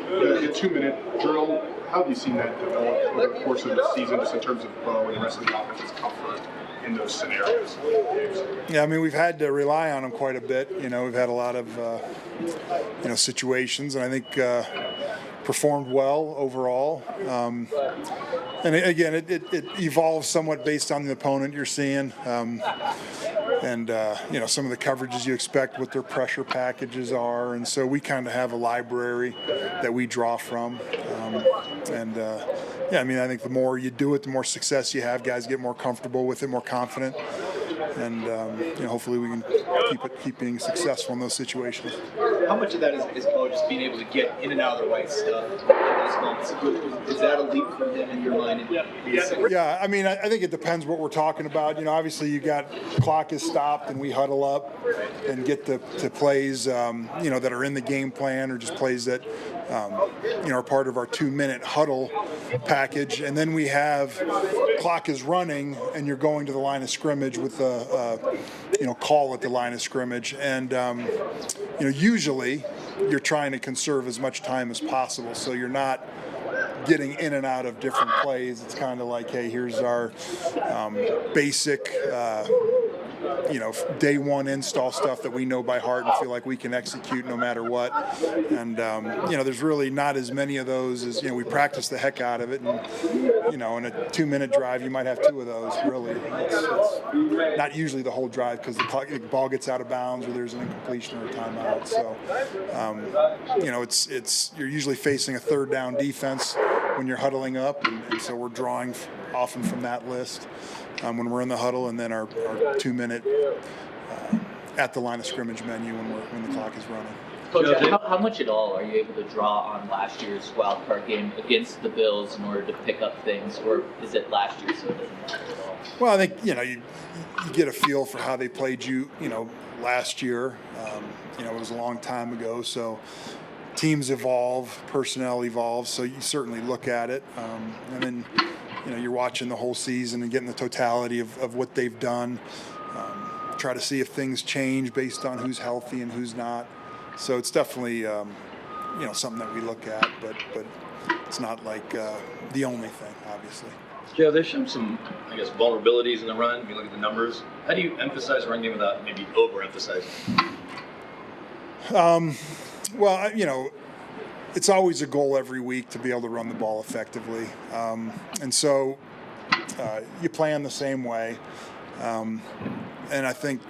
the 2-minute drill, how have you seen that develop over the course of the season, just in terms of Bo and the rest of the offense's comfort in those scenarios? Yeah, I mean, we've had to rely on them quite a bit. We've had a lot of, situations, and I think performed well overall. And again, it evolves somewhat based on the opponent you're seeing. And some of the coverages you expect, what their pressure packages are, and so we kind of have a library that we draw from. I think the more you do it, the more success you have. Guys get more comfortable with it, more confident, and hopefully we can keep being successful in those situations. How much of that is Bo just being able to get in and out of the right stuff in those moments? Is that a leap from him in your mind? Yeah, I mean, I think it depends what we're talking about. Obviously you got clock is stopped and we huddle up and get to plays, that are in the game plan, or just plays that, are part of our 2-minute huddle package. And then we have clock is running and you're going to the line of scrimmage with a call at the line of scrimmage. And, usually you're trying to conserve as much time as possible, so you're not getting in and out of different plays. It's kind of like, hey, here's our basic, day one install stuff that we know by heart and feel like we can execute no matter what. And, there's really not as many of those as, we practice the heck out of it. And, in a 2-minute drive, you might have 2 of those, really. It's not usually the whole drive because the ball gets out of bounds or there's an incompletion or a timeout. So, you're usually facing a third down defense when you're huddling up. And so we're drawing often from that list. When we're in the huddle, and then our 2-minute at the line of scrimmage menu when the clock is running. Coach, how much at all are you able to draw on last year's wild card game against the Bills in order to pick up things, or is it last year so it doesn't matter at all? Well, I think you get a feel for how they played you last year. It was a long time ago, so teams evolve, personnel evolves, so you certainly look at it, and then. You're watching the whole season and getting the totality of what they've done. Try to see if things change based on who's healthy and who's not. So it's definitely, something that we look at, but it's not like the only thing, obviously. Joe, there's some, vulnerabilities in the run. If you look at the numbers, how do you emphasize run game without maybe overemphasizing? It's always a goal every week to be able to run the ball effectively. And so you plan the same way. And I think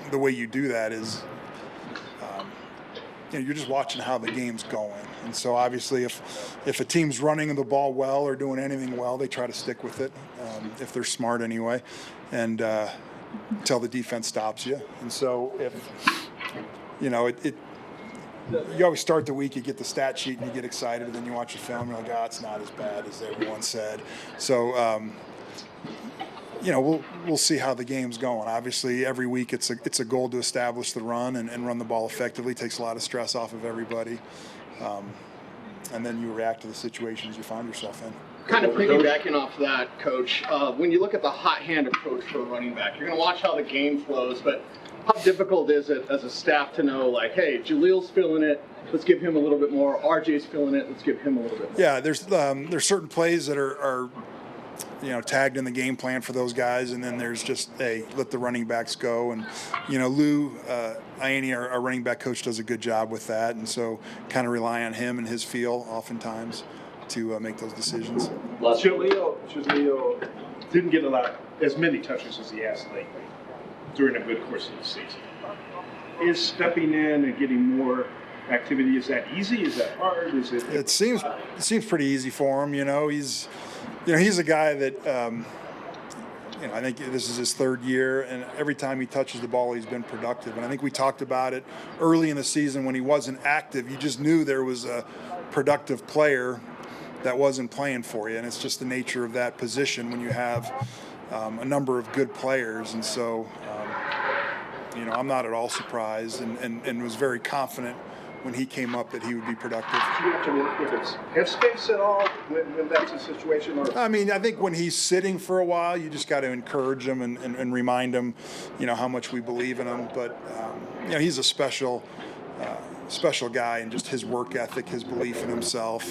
the way you do that is, you're just watching how the game's going. And so obviously if a team's running the ball well or doing anything well, they try to stick with it, if they're smart anyway, and until the defense stops you. And so if, you always start the week, you get the stat sheet and you get excited, and then you watch the film and you're like, it's not as bad as everyone said. So, we'll see how the game's going. Obviously, every week it's a goal to establish the run and run the ball effectively. It takes a lot of stress off of everybody. And then you react to the situations you find yourself in. Kind of piggybacking off that, Coach, when you look at the hot hand approach for a running back, you're going to watch how the game flows, but how difficult is it as a staff to know, like, hey, Jalil's feeling it, let's give him a little bit more. RJ's feeling it, let's give him a little bit more. Yeah, there's certain plays that are tagged in the game plan for those guys, and then there's just, hey, let the running backs go. And, Lou Ianni, our running back coach, does a good job with that, and so kind of rely on him and his feel oftentimes to make those decisions. Jalil didn't get as many touches as he has lately during a good course of the season. Is stepping in and getting more activity, is that easy? Is that hard? It seems pretty easy for him. He's a guy that I think this is his 3rd year, and every time he touches the ball, he's been productive. And I think we talked about it early in the season when he wasn't active. You just knew there was a productive player that wasn't playing for you, and it's just the nature of that position when you have a number of good players. And so, I'm not at all surprised and was very confident when he came up that he would be productive. Do you have to work with his headspace at all when that's a situation? Or? I mean, I think when he's sitting for a while, you just got to encourage him and remind him, how much we believe in him. But, he's a special special guy, and just his work ethic, his belief in himself,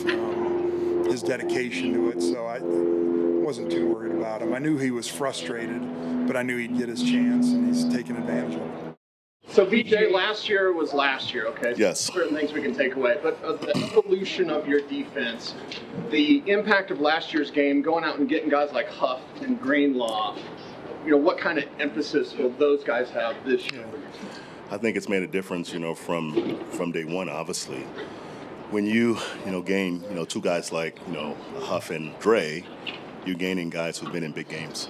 his dedication to it. So I wasn't too worried about him. I knew he was frustrated, but I knew he'd get his chance, and he's taking advantage of it. So BJ, last year was last year, okay? Yes. Certain things we can take away, but the evolution of your defense, the impact of last year's game, going out and getting guys like Huff and Greenlaw, what kind of emphasis will those guys have this year? I think it's made a difference, from day one, obviously. When you gain, two guys like, Huff and Dre, you're gaining guys who've been in big games,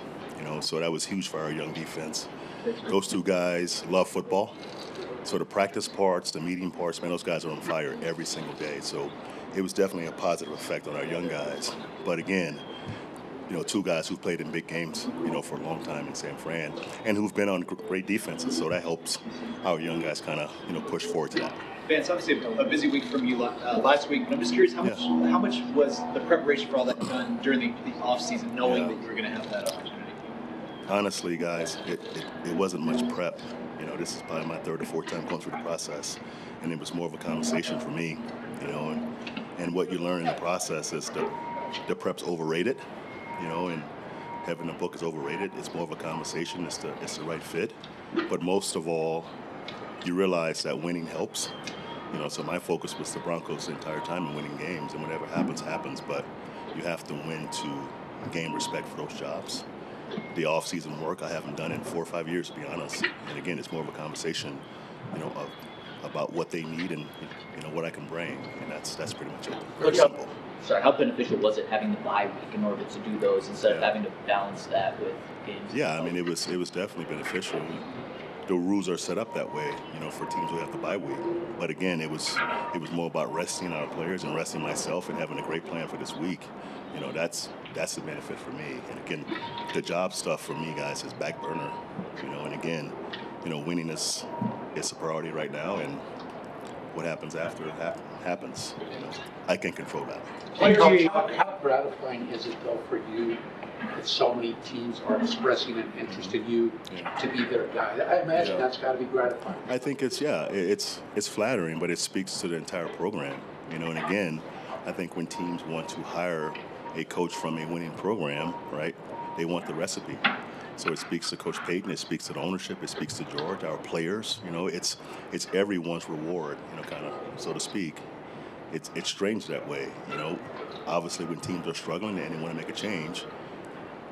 so that was huge for our young defense. Those two guys love football. So the practice parts, the meeting parts, man, those guys are on fire every single day. So it was definitely a positive effect on our young guys. But again, two guys who've played in big games, for a long time in San Fran, and who've been on great defenses. So that helps our young guys kind of, push forward to that. Vance, obviously a busy week from you last week. I'm just curious, how much was the preparation for all that done during the off season, knowing that you were going to have that opportunity? Honestly, guys, it wasn't much prep. This is probably my third or fourth time going through the process, and it was more of a conversation for me. And what you learn in the process is the prep's overrated. And having a book is overrated. It's more of a conversation. It's the right fit. But most of all, you realize that winning helps. So my focus was the Broncos the entire time and winning games, and whatever happens, happens. But you have to win to gain respect for those jobs. The off-season work I haven't done in 4 or 5 years, to be honest. And again, it's more of a conversation, about what they need and what I can bring, and that's pretty much it. Very simple. How beneficial was it having the bye week in order to do those instead of having to balance that with games? Yeah, I mean, it was definitely beneficial. The rules are set up that way, for teams who have the bye week. But again, it was more about resting our players and resting myself and having a great plan for this week. That's the benefit for me. And again, the job stuff for me, guys, is back burner. And again, winning is a priority right now, and what happens after it happens. I can control that. How gratifying is it, though, for you that so many teams are expressing an interest in you to be their guy? I imagine that's got to be gratifying. I think it's flattering, but it speaks to the entire program. And again, I think when teams want to hire a coach from a winning program, right, they want the recipe. So it speaks to Coach Payton, it speaks to the ownership, it speaks to George, our players. It's everyone's reward, kind of, so to speak. It's strange that way, Obviously, when teams are struggling and they want to make a change,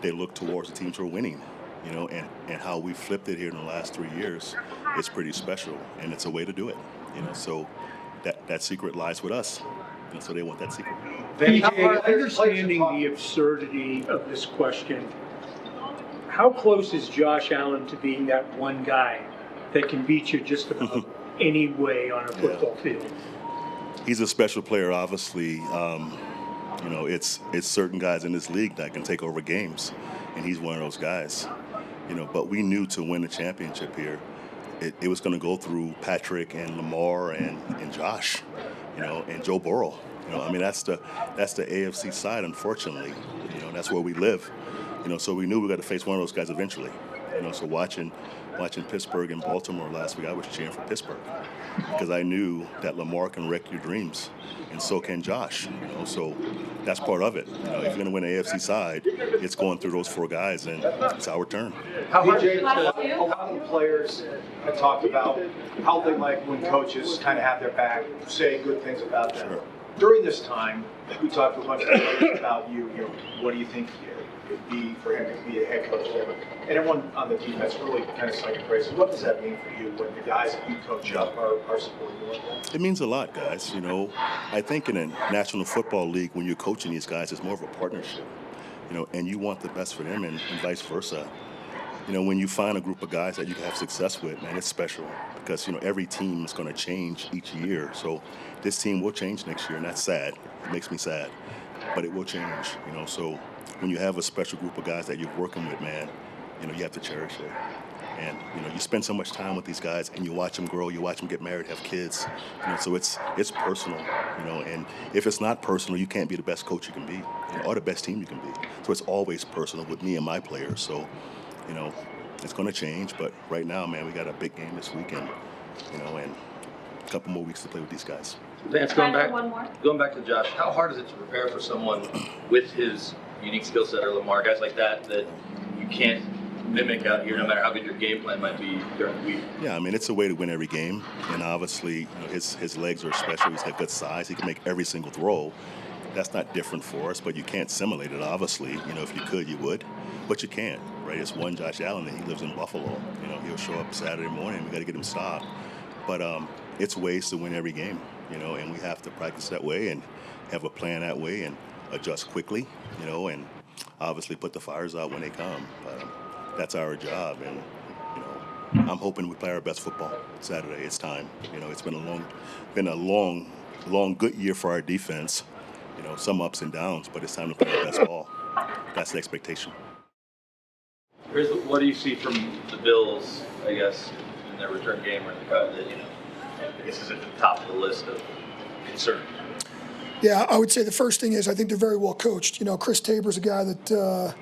they look towards the teams who are winning, and how we flipped it here in the last 3 years is pretty special, and it's a way to do it, So that secret lies with us, so they want that secret. BJ, understanding the absurdity of this question, how close is Josh Allen to being that one guy that can beat you just about any way on a football field? He's a special player, obviously. It's certain guys in this league that can take over games, and he's one of those guys. But we knew to win the championship here, it was going to go through Patrick and Lamar and Josh, and Joe Burrow. That's the AFC side, unfortunately. That's where we live. So we knew we got to face one of those guys eventually. So watching Pittsburgh and Baltimore last week, I was cheering for Pittsburgh because I knew that Lamar can wreck your dreams, and so can Josh. So that's part of it. If you're going to win the AFC side, it's going through those 4 guys, and it's our turn. How hard a lot of the players have talked about how they like when coaches kind of have their back, say good things about them. Sure. During this time, we talked to a bunch of players about you. What do you think it would be for him to be a head coach there? And everyone on the defense really kind of second praise. What does that mean for you when the guys that you coach up are supporting you like that? It means a lot, guys. I think in a National Football League, when you're coaching these guys, it's more of a partnership. And you want the best for them, and vice versa. When you find a group of guys that you can have success with, man, it's special because, every team is going to change each year. So this team will change next year, and that's sad. It makes me sad, but it will change, So when you have a special group of guys that you're working with, man, you have to cherish it. And, you spend so much time with these guys and you watch them grow, you watch them get married, have kids, so it's personal, and if it's not personal, you can't be the best coach you can be, or the best team you can be. So it's always personal with me and my players. So, it's going to change, but right now, man, we got a big game this weekend, and couple more weeks to play with these guys. Vance, Time for one more. going back to Josh, how hard is it to prepare for someone with his unique skill set, or Lamar, guys like that you can't mimic out here, no matter how good your game plan might be during the week? Yeah, I mean, it's a way to win every game, and obviously, his legs are special. He's got good size. He can make every single throw. That's not different for us, but you can't simulate it, obviously. If you could, you would, but you can't, right? It's one Josh Allen, and he lives in Buffalo. He'll show up Saturday morning. We got to get him stopped. But it's ways to win every game, and we have to practice that way and have a plan that way and adjust quickly, and obviously put the fires out when they come. That's our job, and I'm hoping we play our best football Saturday. It's time. It's been a long, good year for our defense. Some ups and downs, but it's time to play our best ball. That's the expectation. What do you see from the Bills, I guess, in their return game or the cut that, I guess is at the top of the list of concern? Yeah, I would say the first thing is I think they're very well coached. Chris Tabor's a guy that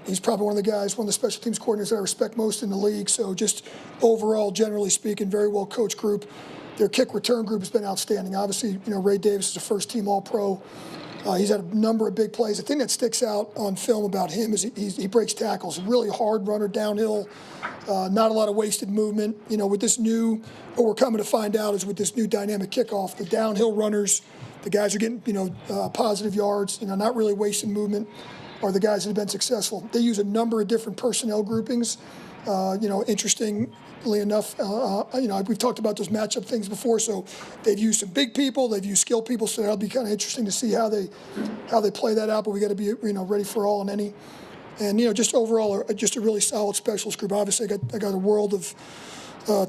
he's probably one of the special teams coordinators that I respect most in the league. So just overall, generally speaking, very well coached group. Their kick return group has been outstanding. Obviously, Ray Davis is a first-team All-Pro. He's had a number of big plays. The thing that sticks out on film about him is he breaks tackles. Really hard runner downhill, not a lot of wasted movement. With this what we're coming to find out is with this new dynamic kickoff, the downhill runners, the guys are getting, positive yards, not really wasting movement, are the guys that have been successful. They use a number of different personnel groupings. Interestingly enough, we've talked about those matchup things before. So they've used some big people, they've used skilled people. So that'll be kind of interesting to see how they play that out. But we got to be ready for all and any. And just overall, just a really solid specialist group. Obviously, I got a world of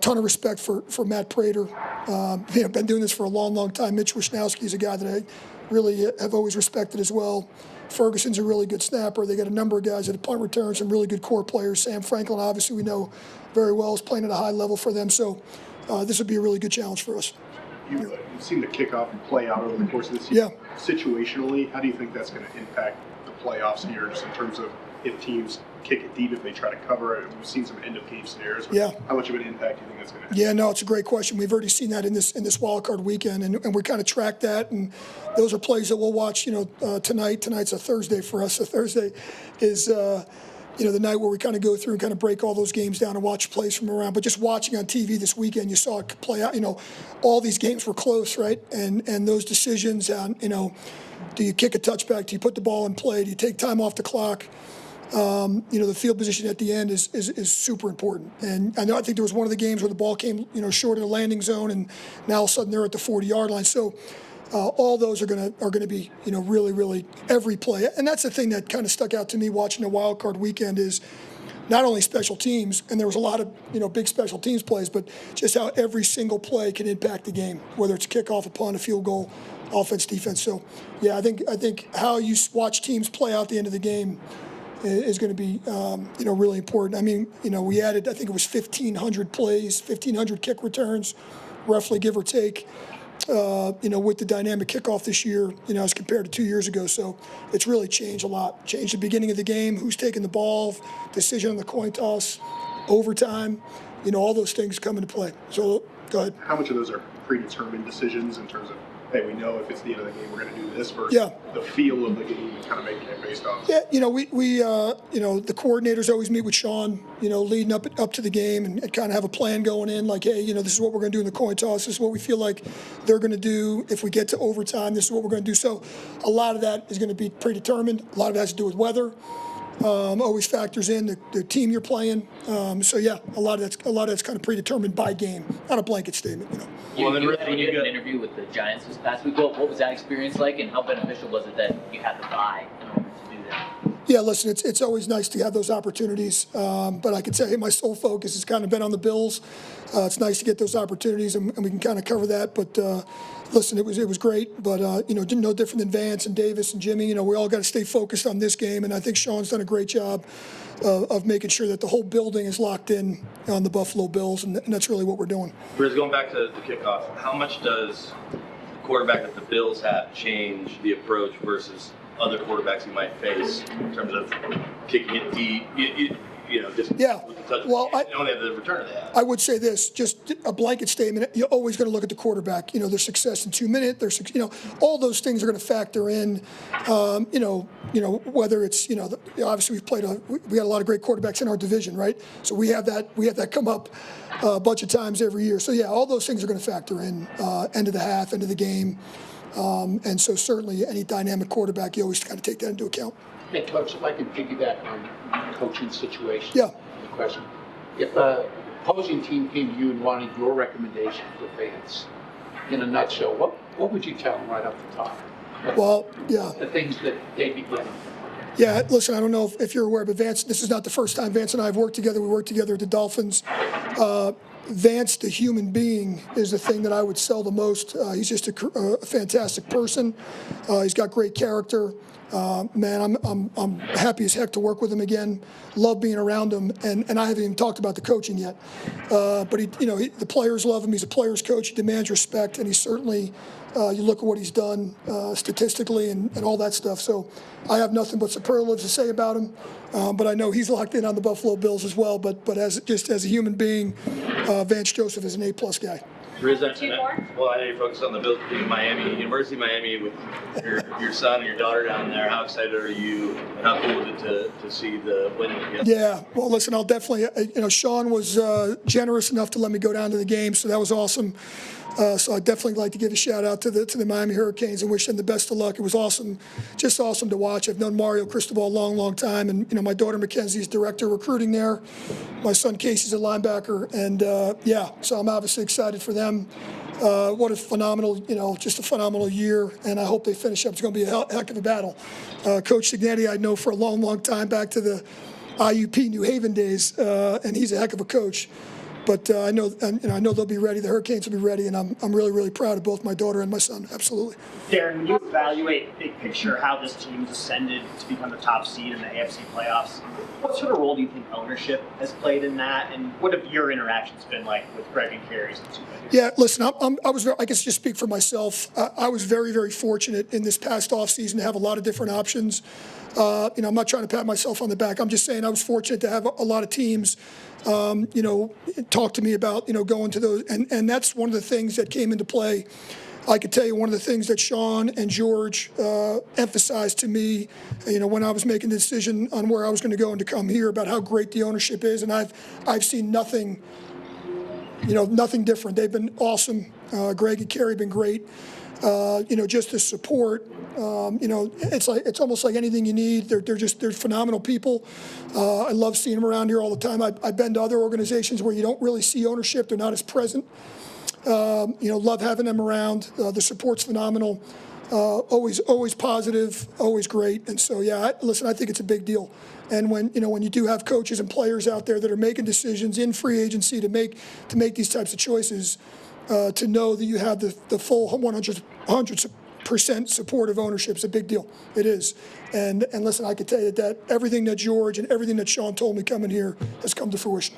ton of respect for Matt Prater. Been doing this for a long time. Mitch Wisnowski is a guy that I really have always respected as well. Ferguson's a really good snapper. They got a number of guys at the punt return, some really good core players. Sam Franklin, obviously, we know very well, is playing at a high level for them. So this would be a really good challenge for us. You've seen the kickoff and play out over the course of this season. Yeah. Situationally, how do you think that's going to impact the playoffs here, just in terms of if teams kick it deep, if they try to cover it? We've seen some end-of-game scenarios. Yeah. How much of an impact do you think that's going to have? Yeah, no, it's a great question. We've already seen that in this wild card weekend, and we kind of track that. And those are plays that we'll watch. Tonight. Tonight's a Thursday for us. So Thursday is the night where we kind of go through and kind of break all those games down and watch plays from around. But just watching on TV this weekend, you saw it play out. All these games were close, right? And those decisions on do you kick a touchback? Do you put the ball in play? Do you take time off the clock? The field position at the end is super important. And I think there was one of the games where the ball came, short of the landing zone, and now all of a sudden they're at the 40-yard line. So all those are going to be, really every play. And that's the thing that kind of stuck out to me watching the wild card weekend is not only special teams, and there was a lot of, big special teams plays, but just how every single play can impact the game, whether it's a kickoff, a punt, a field goal, offense, defense. So, yeah, I think how you watch teams play out the end of the game is going to be, really important. I mean, we added, I think it was 1,500 plays, 1,500 kick returns, roughly, give or take, with the dynamic kickoff this year, as compared to 2 years ago. So it's really changed a lot. Changed the beginning of the game, who's taking the ball, decision on the coin toss, overtime, all those things come into play. So go ahead. How much of those are predetermined decisions in terms of, hey, we know if it's the end of the game, we're going to do this versus the feel of the game and kind of making it based off? Yeah, the coordinators always meet with Sean, leading up to the game and kind of have a plan going in, like, hey, this is what we're going to do in the coin toss. This is what we feel like they're going to do. If we get to overtime, this is what we're going to do. So a lot of that is going to be predetermined. A lot of it has to do with weather. Always factors in the team you're playing. So yeah, a lot of that's kind of predetermined by game, not a blanket statement. You had an interview with the Giants this past week. What was that experience like, and how beneficial was it that you had the bye in order to do that? Yeah, listen, it's always nice to have those opportunities, but I can say my sole focus has kind of been on the Bills. It's nice to get those opportunities, and we can kind of cover that. But listen, it was great, but no different than Vance and Davis and Jimmy. We all got to stay focused on this game, and I think Sean's done a great job of making sure that the whole building is locked in on the Buffalo Bills, and that's really what we're doing. Riz, going back to the kickoff, how much does the quarterback that the Bills have change the approach versus other quarterbacks you might face in terms of kicking it deep? just Yeah. with the touch. Well, They don't have the return they have. I would say this, just a blanket statement. You're always going to look at the quarterback. Their success in 2 minutes. All those things are going to factor in. Whether it's obviously we got a lot of great quarterbacks in our division, right? So we have that come up a bunch of times every year. So yeah, all those things are going to factor in. End of the half, end of the game, and so certainly any dynamic quarterback, you always kind of take that into account. Hey, Coach, if I can piggyback on coaching situation. Yeah. The question. If a opposing team came to you and wanted your recommendation for Vance, in a nutshell, what would you tell them right off the top? Well, yeah. The things that they'd be getting. Yeah, listen, I don't know if you're aware, but Vance, this is not the first time Vance and I have worked together. We worked together at the Dolphins. Vance, the human being, is the thing that I would sell the most. He's just a fantastic person. He's got great character. Man, I'm happy as heck to work with him again. Love being around him, and I haven't even talked about the coaching yet. But the players love him. He's a player's coach. He demands respect, and he's certainly. You look at what he's done statistically and all that stuff. So I have nothing but superlatives to say about him. But I know he's locked in on the Buffalo Bills as well. But as a human being, Vance Joseph is an A+ guy. Well, I know you're focused on the Bills being Miami, University of Miami, with your son and your daughter down there. How excited are you, and how cool is it to see the win? Yeah, well, listen, I'll definitely. Sean was generous enough to let me go down to the game, so that was awesome. So I'd definitely like to give a shout out to the Miami Hurricanes and wish them the best of luck. It was awesome, just awesome to watch. I've known Mario Cristobal a long, long time, and my daughter Mackenzie's director of recruiting there. My son Casey's a linebacker, and so I'm obviously excited for them. What a phenomenal, just a phenomenal year, and I hope they finish up. It's going to be a heck of a battle. Coach Signetti, I know for a long, long time, back to the IUP New Haven days, and he's a heck of a coach. But I know they'll be ready. The Hurricanes will be ready, and I'm really, really proud of both my daughter and my son. Absolutely. Darren, when you evaluate big picture how this team's ascended to become the top seed in the AFC playoffs, what sort of role do you think ownership has played in that, and what have your interactions been like with Greg and Carrie since you've been here? Yeah, listen, I guess just speak for myself. I was very, very fortunate in this past offseason to have a lot of different options. I'm not trying to pat myself on the back. I'm just saying I was fortunate to have a lot of teams, talk to me about, going to those. And that's one of the things that came into play. I could tell you one of the things that Sean and George emphasized to me, when I was making the decision on where I was going to go and to come here, about how great the ownership is. And I've seen nothing, nothing different. They've been awesome. Greg and Carrie have been great. Just the support. It's almost like anything you need. They're phenomenal people. I love seeing them around here all the time. I've been to other organizations where you don't really see ownership. They're not as present. Love having them around. The support's phenomenal. Always positive, always great. And so, listen, I think it's a big deal. And when you do have coaches and players out there that are making decisions in free agency to make these types of choices, to know that you have the full 100% supportive ownership is a big deal. It is. And listen, I can tell you that everything that George and everything that Sean told me coming here has come to fruition.